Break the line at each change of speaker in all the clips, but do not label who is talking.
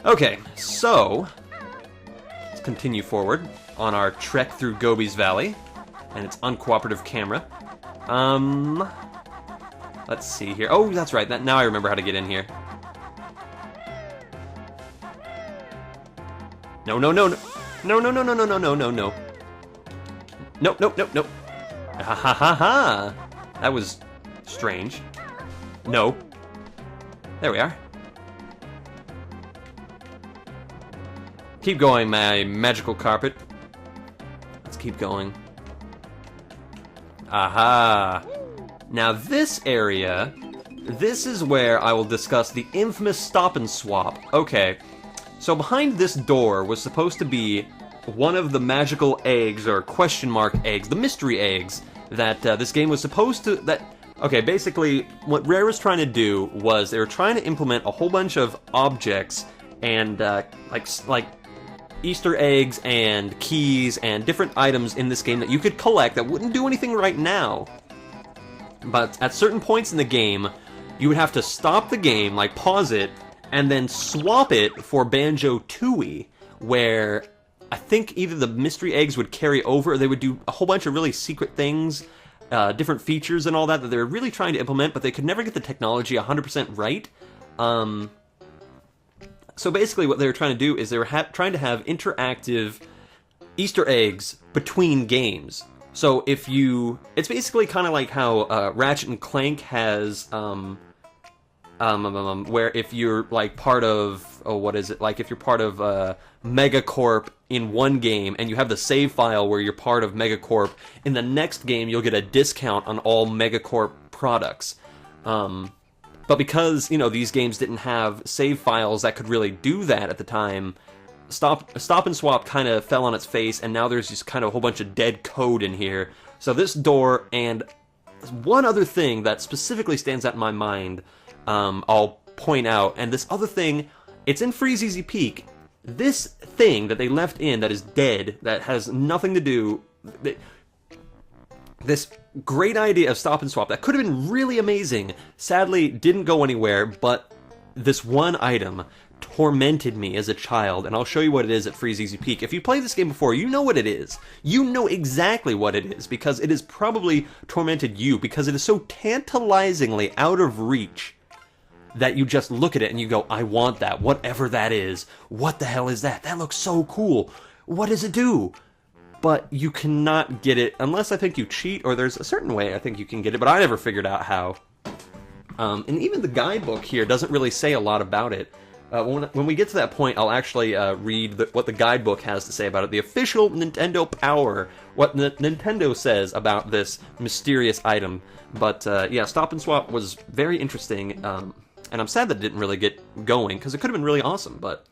Okay, so let's continue forward on our trek through Gobi's Valley and its uncooperative camera. Let's see here. Oh, that's right. Now I remember how to get in here. No, no, no, no. No, no, no, no, no, no, no, no, no. Nope, nope, nope, nope. Ha ha ha ha. That was strange. No. There we are. Keep going, my magical carpet. Let's keep going. Aha. Now this area, this is where I will discuss the infamous stop and swap. Okay, so behind this door was supposed to be one of the magical eggs, or question mark eggs, the mystery eggs, that this game was supposed to... Okay, basically, what Rare was trying to do was they were trying to implement a whole bunch of objects and, like Easter eggs and keys and different items in this game that you could collect that wouldn't do anything right now. But at certain points in the game, you would have to stop the game, like pause it, and then swap it for Banjo Kazooie, where I think either the mystery eggs would carry over, or they would do a whole bunch of really secret things, different features and all that they were really trying to implement, but they could never get the technology 100% right. So basically what they were trying to do is they were trying to have interactive Easter eggs between games. So if you... It's basically kind of like how Ratchet and Clank has... where if you're like part of... Oh, what is it? Like if you're part of Megacorp in one game and you have the save file where you're part of Megacorp, in the next game you'll get a discount on all Megacorp products. But because, you know, these games didn't have save files that could really do that at the time, Stop and Swap kind of fell on its face, and now there's just kind of a whole bunch of dead code in here. So this door, and one other thing that specifically stands out in my mind, I'll point out, and this other thing, it's in Freeze Easy Peak. This thing that they left in that is dead, that has nothing to do... This great idea of Stop and Swap that could have been really amazing, sadly didn't go anywhere, but this one item tormented me as a child, and I'll show you what it is at Freeze Easy Peak. If you played this game before, you know what it is. You know exactly what it is, because it has probably tormented you, because it is so tantalizingly out of reach that you just look at it and you go, I want that, whatever that is. What the hell is that? That looks so cool. What does it do? But you cannot get it unless I think you cheat, or there's a certain way I think you can get it, but I never figured out how. And even the guidebook here doesn't really say a lot about it. When we get to that point, I'll actually read what the guidebook has to say about it. The official Nintendo Power, what Nintendo says about this mysterious item. But yeah, Stop and Swap was very interesting, and I'm sad that it didn't really get going, because it could have been really awesome, but...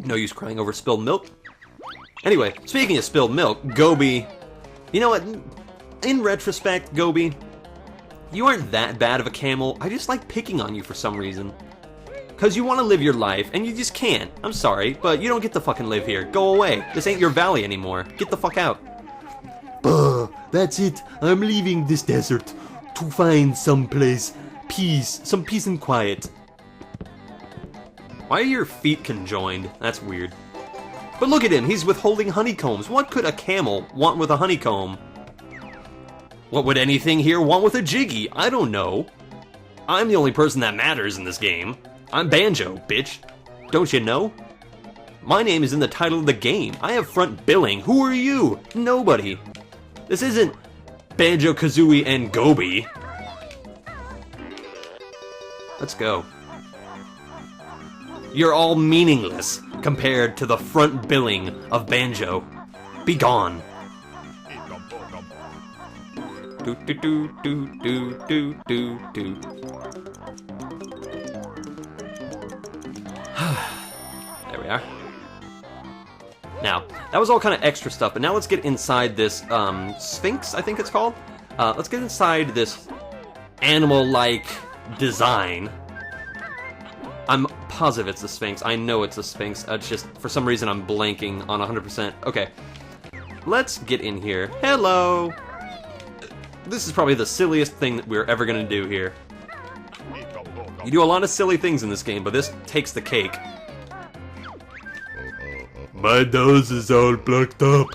No use crying over spilled milk. Anyway, speaking of spilled milk, Gobi... You know what? In retrospect, Gobi, you aren't that bad of a camel. I just like picking on you for some reason. Because you want to live your life, and you just can't. I'm sorry, but you don't get to fucking live here. Go away. This ain't your valley anymore. Get the fuck out.
That's it. I'm leaving this desert to find some peace and quiet.
Why are your feet conjoined? That's weird. But look at him, he's withholding honeycombs. What could a camel want with a honeycomb? What would anything here want with a Jiggy? I don't know. I'm the only person that matters in this game. I'm Banjo, bitch. Don't you know? My name is in the title of the game. I have front billing. Who are you? Nobody. This isn't Banjo Kazooie and Gobi. Let's go. You're all meaningless compared to the front billing of Banjo. Be gone. Do do do do do do do do. There we are. Now, that was all kind of extra stuff, but now let's get inside this Sphinx, I think it's called. Let's get inside this animal-like design. I'm positive it's the Sphinx. I know it's the Sphinx. It's just, for some reason, I'm blanking on 100%. Okay. Let's get in here. Hello! This is probably the silliest thing that we're ever gonna do here. You do a lot of silly things in this game, but this takes the cake.
My nose is all blocked up.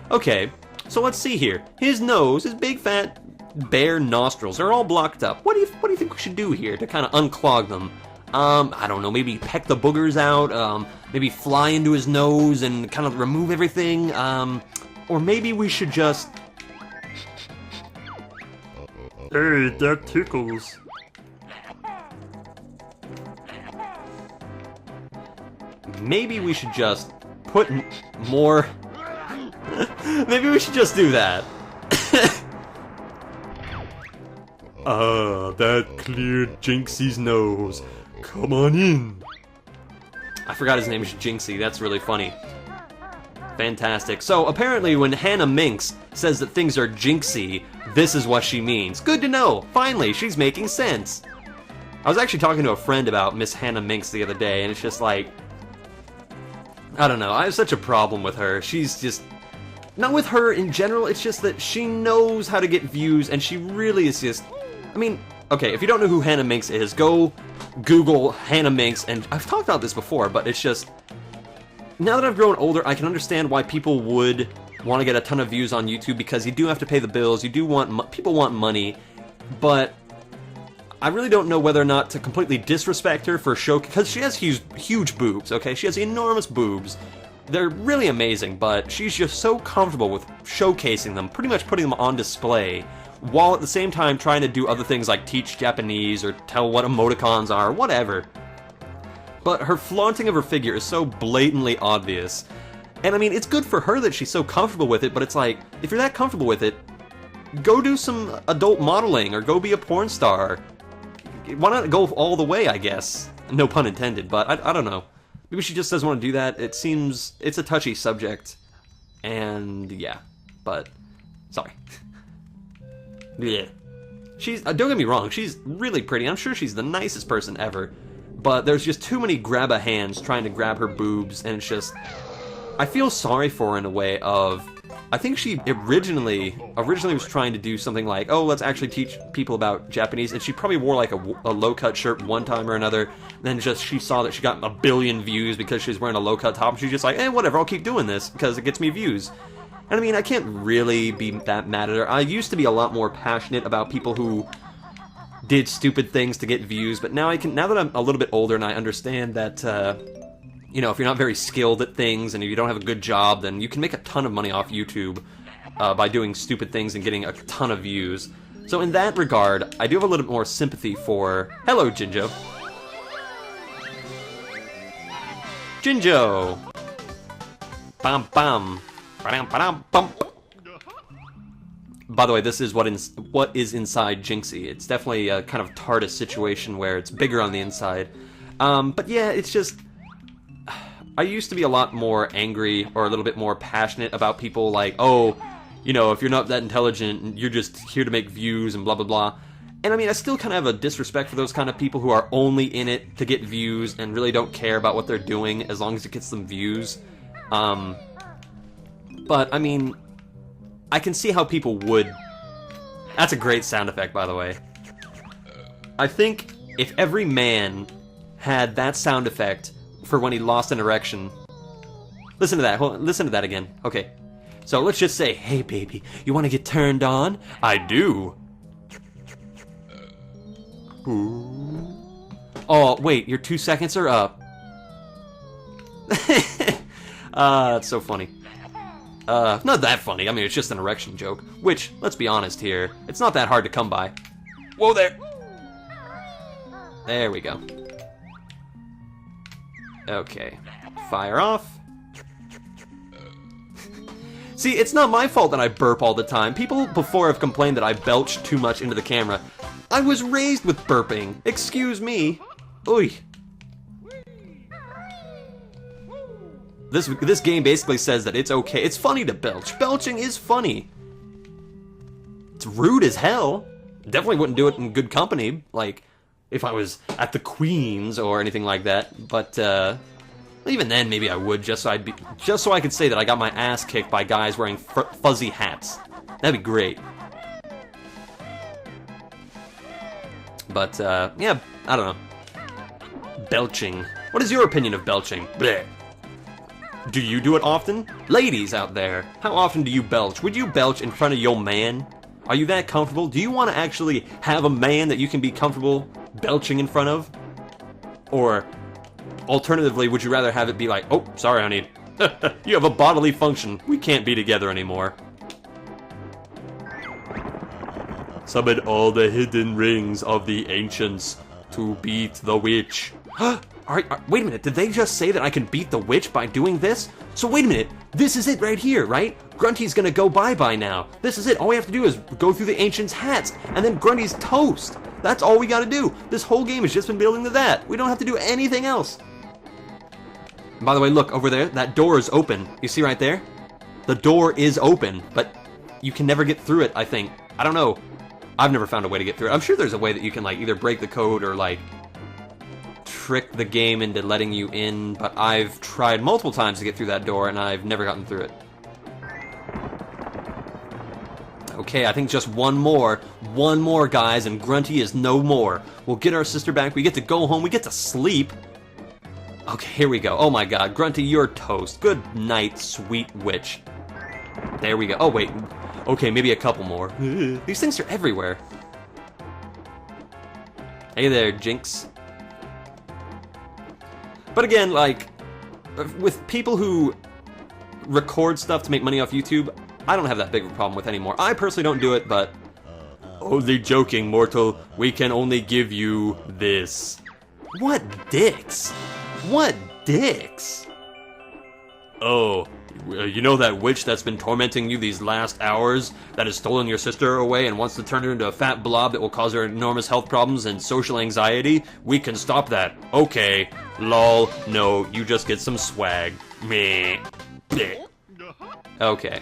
Okay, so let's see here. His nose, his big fat bare nostrils are all blocked up. What do you think we should do here to kind of unclog them? I don't know, maybe peck the boogers out, maybe fly into his nose and kind of remove everything, or maybe we should just...
Hey, that tickles.
Maybe we should just put more... Maybe we should just do that.
Ah, that cleared Jinxie's nose. Come on in.
I forgot his name is Jinxie, that's really funny. Fantastic. So, apparently when Hannah Minx says that things are jinxie, this is what she means. Good to know! Finally, she's making sense! I was actually talking to a friend about Miss Hannah Minx the other day, and it's just like... I don't know, I have such a problem with her. She's just... Not with her in general, it's just that she knows how to get views, and she really is just... I mean, okay, if you don't know who Hannah Minx is, go Google Hannah Minx, and I've talked about this before, but it's just... Now that I've grown older, I can understand why people would want to get a ton of views on YouTube, because you do have to pay the bills, you do want... People want money, but... I really don't know whether or not to completely disrespect her for show... Because she has huge boobs, okay? She has enormous boobs. They're really amazing, but she's just so comfortable with showcasing them, pretty much putting them on display, while at the same time trying to do other things like teach Japanese or tell what emoticons are, whatever. But her flaunting of her figure is so blatantly obvious. And I mean, it's good for her that she's so comfortable with it, but it's like, if you're that comfortable with it, go do some adult modeling or go be a porn star. Why not go all the way, I guess? No pun intended, but I don't know. Maybe she just doesn't want to do that. It seems it's a touchy subject. And yeah, but sorry. Yeah. She's don't get me wrong, she's really pretty. I'm sure she's the nicest person ever. But there's just too many grab-a-hands trying to grab her boobs, and it's just... I feel sorry for her in a way of... I think she originally was trying to do something like, oh, let's actually teach people about Japanese, and she probably wore like a low-cut shirt one time or another, and then just she saw that she got 1 billion views because she was wearing a low-cut top, and she's just like, eh, whatever, I'll keep doing this, because it gets me views. And I mean, I can't really be that mad at her. I used to be a lot more passionate about people who did stupid things to get views, but now that I'm a little bit older and I understand that, you know, if you're not very skilled at things and if you don't have a good job, then you can make a ton of money off YouTube by doing stupid things and getting a ton of views. So in that regard, I do have a little bit more sympathy for... Hello, Jinjo. Jinjo! Bam bam. Ba-dam, ba-dam, bum. By the way, this is what is inside Jinxie. It's definitely a kind of TARDIS situation where it's bigger on the inside. But yeah, it's just... I used to be a lot more angry or a little bit more passionate about people like, oh, you know, if you're not that intelligent, you're just here to make views and blah blah blah. And I mean, I still kind of have a disrespect for those kind of people who are only in it to get views and really don't care about what they're doing as long as it gets them views. But, I mean, I can see how people would... That's a great sound effect, by the way. I think if every man had that sound effect for when he lost an erection... Listen to that. Hold on, listen to that again. Okay. So let's just say, hey, baby, you want to get turned on? I do. Ooh. Oh, wait, your 2 seconds are up. That's so funny. Not that funny. I mean, it's just an erection joke. Which, let's be honest here, it's not that hard to come by. Whoa there! There we go. Okay. Fire off. See, it's not my fault that I burp all the time. People before have complained that I belch too much into the camera. I was raised with burping. Excuse me. Oy. This game basically says that it's okay. It's funny to belch. Belching is funny. It's rude as hell. Definitely wouldn't do it in good company, like if I was at the Queen's or anything like that. But even then, maybe I would, just so I could say that I got my ass kicked by guys wearing fuzzy hats. That'd be great. But, yeah, I don't know. Belching. What is your opinion of belching? Blech. Do you do it often? Ladies out there, how often do you belch? Would you belch in front of your man? Are you that comfortable? Do you want to actually have a man that you can be comfortable belching in front of? Or, alternatively, would you rather have it be like, oh, sorry, honey, you have a bodily function. We can't be together anymore. Summon all the hidden rings of the ancients to beat the witch. Wait a minute, did they just say that I can beat the witch by doing this? So wait a minute, this is it right here, right? Grunty's gonna go bye-bye now. This is it, all we have to do is go through the ancients' hats, and then Grunty's toast. That's all we gotta do. This whole game has just been building to that. We don't have to do anything else. And by the way, look, over there, that door is open. You see right there? The door is open, but you can never get through it, I think. I don't know. I've never found a way to get through it. I'm sure there's a way that you can, like, either break the code or, like, trick the game into letting you in, but I've tried multiple times to get through that door, and I've never gotten through it. Okay, I think just one more, guys, and Grunty is no more. We'll get our sister back, we get to go home, we get to sleep. Okay, here we go. Oh my god, Grunty, you're toast. Good night, sweet witch. There we go. Oh, wait. Okay, maybe a couple more. These things are everywhere. Hey there, Jinx. But again, like, with people who record stuff to make money off YouTube, I don't have that big of a problem with anymore. I personally don't do it, but... Only joking, mortal. We can only give you this. What dicks? What dicks? Oh, you know that witch that's been tormenting you these last hours, that has stolen your sister away and wants to turn her into a fat blob that will cause her enormous health problems and social anxiety? We can stop that. Okay. Lol. No, you just get some swag. Meh. Bleh. Okay.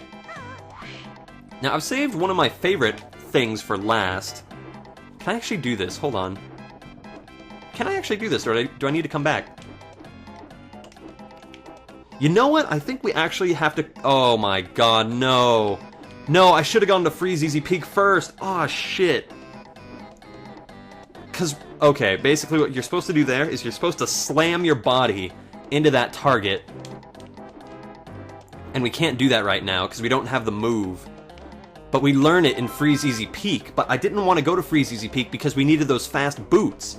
Now, I've saved one of my favorite things for last. Can I actually do this? Hold on. Can I actually do this, or do I need to come back? You know what? I think we actually have to... Oh my god, no. No, I should have gone to Freeze Easy Peak first. Oh shit. Because, okay, basically what you're supposed to do there is you're supposed to slam your body into that target. And we can't do that right now because we don't have the move. But we learn it in Freeze Easy Peak. But I didn't want to go to Freeze Easy Peak because we needed those fast boots.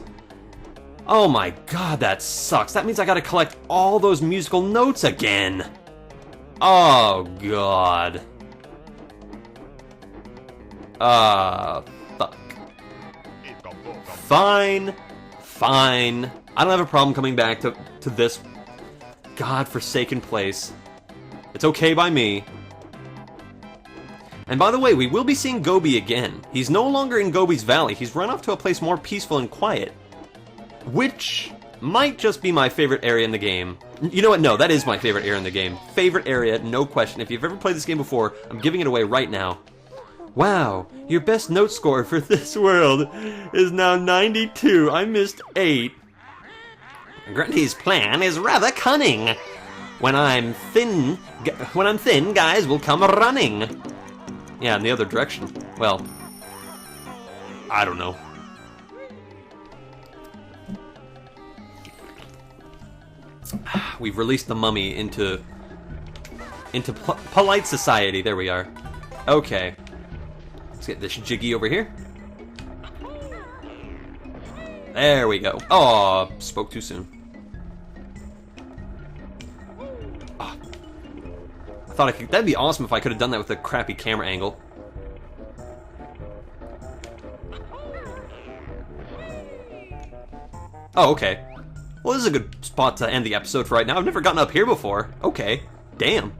Oh my god, that sucks. That means I gotta collect all those musical notes again. Oh god. Fuck. Fine. Fine. I don't have a problem coming back to this godforsaken place. It's okay by me. And by the way, we will be seeing Gobi again. He's no longer in Gobi's Valley. He's run off to a place more peaceful and quiet. Which might just be my favorite area in the game. You know what? No, that is my favorite area in the game. Favorite area, no question. If you've ever played this game before, I'm giving it away right now. Wow, your best note score for this world is now 92. I missed 8. Grunty's plan is rather cunning. When I'm thin, guys will come running. Yeah, in the other direction. Well, I don't know. We've released the mummy into polite society. There we are. Okay. Let's get this jiggy over here. There we go. Oh, spoke too soon. Oh. I thought I could. That'd be awesome if I could have done that with a crappy camera angle. Oh, okay. Well, this is a good spot to end the episode for right now. I've never gotten up here before. Okay. Damn.